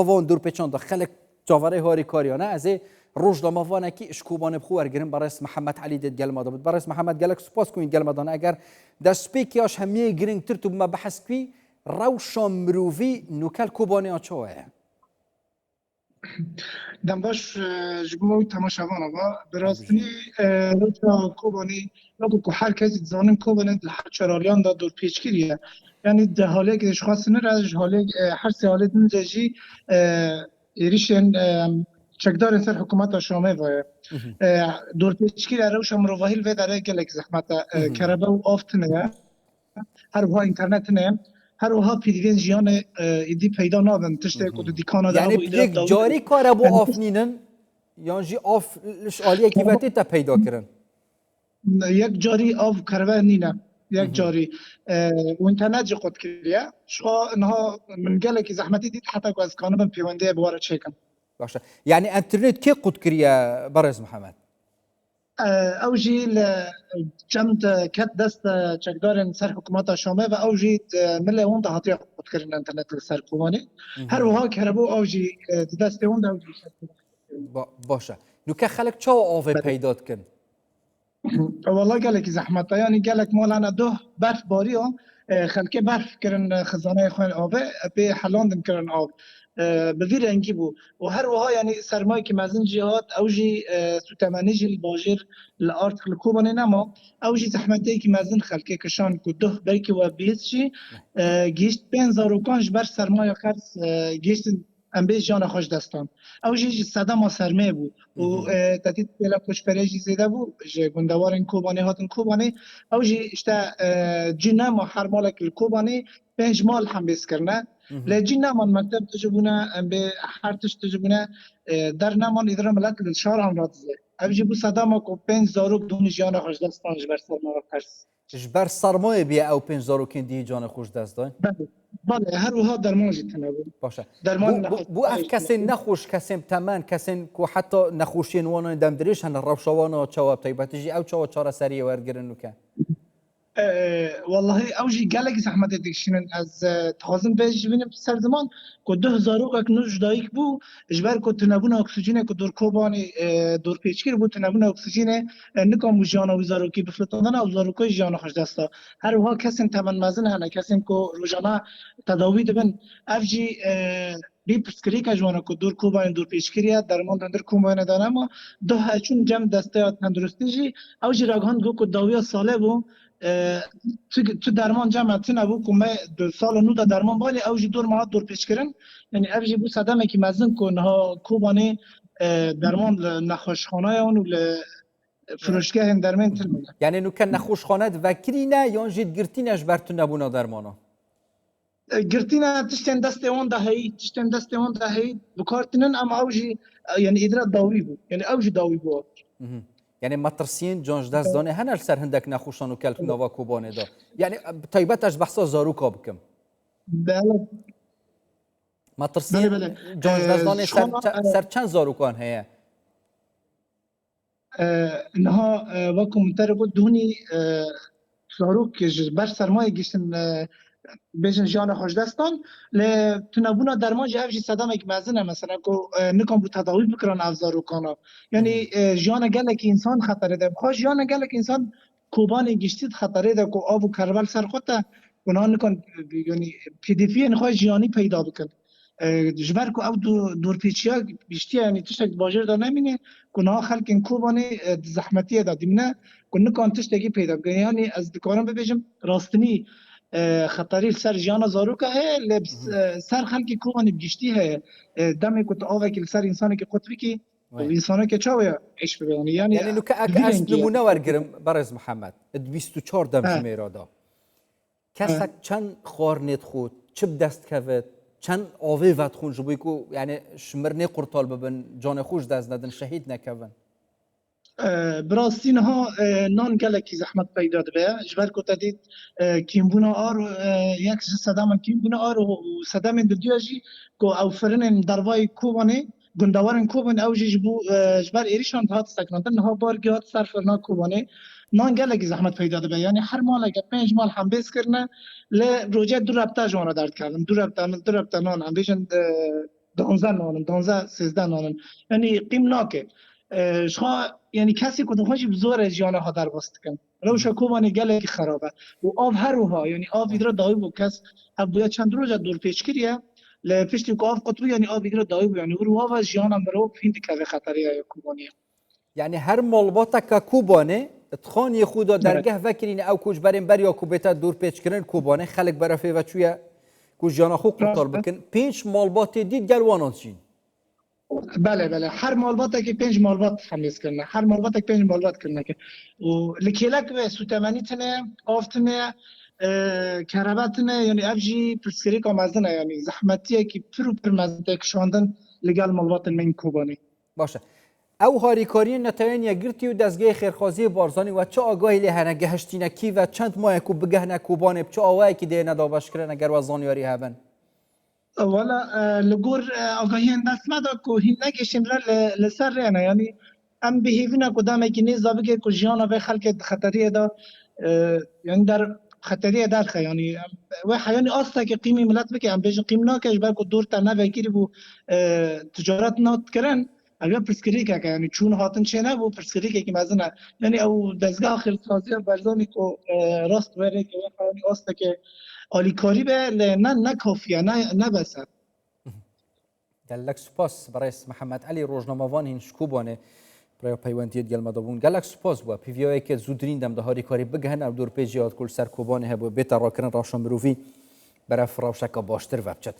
وان دور پیچان دا خلق جاوره هاری کاریانه از روزنامه وانه کی اشکوبان بخو ارگریم برای محمد علی دید گل ماده بود برای محمد گلک سپاس کنید گل مادانه اگر دست پیکیاش همیه گرینگ تر تو ما بحث کی روشا مروفی نوکل کوبانی آچوه دنباش جمعوی تماشاوان آقا براستنی روزا کوبانی لابد که هر کسی زانم کوبانی هر چرالیان دا دور پیچگیریه یعنی ده حاله که اشخاص نرازش حاله هر سه حاله دنجی ایریشن چکدار سر حکومت شامه و دور پیچگیری روش مروفاهیل و داره گلک زحمت کربه و آفت نه هر وها اینترنت نه هر وها پیدوین جیان ایدی پیدا نابن تشته کدو دی کانادا یعنی یک جاری کاره بو آف نینن یعنی جی آف آلیه کیواتی تا پیدا کرن یک جاری آف کربه نینه یک جاری و اینترنت جی قد کریه شما انها من گله که زحمتی دید حتی که از کانون پیونده بواره چکم باشه یعنی انترنت کی قد کریه برز محمد اوجی جمد کت دست چکدار سر حکومت شامه و اوجی ملی اون ده هاتی قد کردن انترنت سر کومانی هر وها کربو اوجی دست اون ده اوجی باشه نو که خلق چه آوه پیدا کن والله گلک زحمت یعنی گلک مولانا دو برف باری ها خلکه برف کرن خزانه خوان آبه به حلاندن کرن آب بویر انگی بو و هر وها یعنی سرمایه که مزن جهات اوجی سوتمانی جل باجر لارت خلکوبانه نما اوجی زحمتی که مزن خلکه کشان کو دو برکی و بیس چی گیشت بین زاروکانش بر سرمایه خرس گیشت ام به جان خوش دستان اوجی صدام سرمایه بو و تدید بلا خوش پرهجی زیده بو گندوارن کوبانه هاتن کوبانه اوجی اشتا جنا ما هر مالک الكوبانه پنج مال هم بیس کرنه لجی نمان مکتب تجربونه به هر تش تجربونه در نمان اداره ملت الشهر هم رادزه اوجی بو صدام کو پنج زاروک دون جان خوش دستان جبر سرمایه خرس جبر سرمایه بیا او پنج زاروکین دی جان خوش دست داین بله هر وها درمان جتنه بود باشه بو اف کسی نخوش کسی تمن کسی کو حتی نخوشین وانه دم دریش هن روشوانا چواب تایباتیجی او چوا چاره سریع ورگرن نکن والله اوجی گلک زحمت دیکشنن از تازم بهش ببینم سر زمان کو 2000 یک نوش دایک بو اجبر کو تنبون اکسیژن کو دور کوبانی دور پیچگیر بو تنبون اکسیژن نکام جان او زارو کی بفلتاندن او زارو کو جان خوش دستا هر وها کسن تمن مزن هنه کسن کو روزانه تداوی دبن افجی بی پسکری که جوانا کو دور کوبانی دور پیچگیریه درمان در کوبانی دارم اما ده چون جمع دسته تندرستی جی اوجی راگان گو کو داوی ساله بو تو درمان جمعیتی نبود که من 2 سال نو درمان بالی اوجی دور ماه دور پیش کردن یعنی اوجی بو صدمه که مزن کنه ها کوبانی درمان نخوشخانه اون و فروشگاه هم درمان تلمونه یعنی نو که نخوشخانه وکری نه یا جید گرتینش برتون نبونه درمانه گرتینا تشتن دست اون ده هی بکارتنن اما اوجی یعنی ادرا داوی بود یعنی اوجی داوی بود یعنی مترسین جانج دست دانه هنر سر هندک نخوشان و کلک نوا کوبانه دا یعنی طیبتش بحثا زاروکا بکم بله مترسین جانج دست دانه سر چند زاروکان هیا انها وکم تربو دونی زاروک بر سرمایه گشتن بیشتر جان خوش دستان ل تنبونا درمان جهش صدام یک مزنه مثلا کو نکام رو تداوی بکران افزارو کانا یعنی جان گله که انسان خطره ده خوش جان گله که انسان کوبان گشتید خطره ده کو آب و کربل سر خودته گناه نکن یعنی پی دی فی خوش جانی پیدا بکن جبر کو او دور پیچیا بیشتر یعنی تشک باجر دا نمینه گناه خلق این کوبانی زحمتیه دادی نه گناه کان تشکی پیدا بکن یعنی از دکارم ببیجم راستنی خطری سر جانا زاروکه ہے لبس سر خلقی کوانی بگشتی ہے دمی کت آوه که سر انسانی که قطبی که انسانی که چاوه عیش ببینی یعنی نو که اک نمونه ورگرم برز محمد 24 دم جمیرا دا کسک چند خارنت خود چه دست کود چند آوه ود خون جبوی که یعنی شمرنه قرطال ببن جان خوش دست ندن شهید نکون براستین ها نان گله کی زحمت پیدا ده جبر کو تدید کیمبونا آر یک صدام کیمبونا آر و صدام دیاجی کو او فرن دروای کوبانه گندوارن کوبان او جبو جبر ایریشان هات سکنندن ها بارگات صرفنا کوبانه نان گله کی زحمت پیدا ده یعنی هر مال اگه 5 مال هم بیس کرنه ل روزه دو ربطه جوانا درد کردن دو ربطه نان هم بیشن 12 نانن 12 13 نانن یعنی قیم ناکه شخا یعنی کسی که دخوشی بزور جیانه ها در وست کن رو شکوبانی گله که خرابه و آب هر روها یعنی آب ایدرا دایی بو کس ابویا چند روز دور پیش کریه لپشتی که آب قطبی یعنی آب ایدرا دایی بو یعنی روها و جیانه مرو فیند که خطریه کوبانی یعنی هر مالبات که کوبانه تخانی خدا درگه وکرین او کوچ بریم بر یا کوبتا دور پیچ کردن کوبانه خلق برافه و چویا کوچ جانا خو قطار بکن 5 مالبات دید گلوانان چین بله هر مالبات که 5 مالبات خمیز کنه هر مالبات که 5 مالبات کنه که و لکیلک و سوتمانی تنه آفتنه کرباتنه یعنی افجی پرسکری کامازنه یعنی زحمتیه که پر مزده کشاندن لگال مالبات من کوبانی باشه او هاریکاری نتایین یگرتی و دستگاه خیرخوازی بارزانی و چه آگاهی له هنگه هشتینکی و چند ماه کو بگهنه کوبانه چه آوایی که ده ندابش کرن اگر وزانیاری هبن والا لگور آگاهی دست مدا کو هین نگشیم لسر رینا یعنی ام بهیوینا کدام که نیز بگه کو جیانا به خلق خطریه دا یعنی در خطریه در خه یعنی و حیانی آستا که قیمی ملت بگه ام بیش قیم ناکش بلکه دور تا نه بگیری بو تجارت نات کرن اگر پرسکری که یعنی چون هاتن چه نه بو پرسکری که مثلا یعنی او دستگاه خیرسازی برزانی کو راست وره که حیانی آستا که آلیکاری به نه کافیه نه بسه گلک سپاس برای محمد علی روزنامه‌وان هین شکوبانه برای پیوندی دیال مدابون گلک سپاس بوا پی وی آی که زودرین دم دهاری کاری بگهن او دور پیجیات کل سر کوبانه هبو بیت راکن راشن بروفی برای فراوشک باشتر وبچت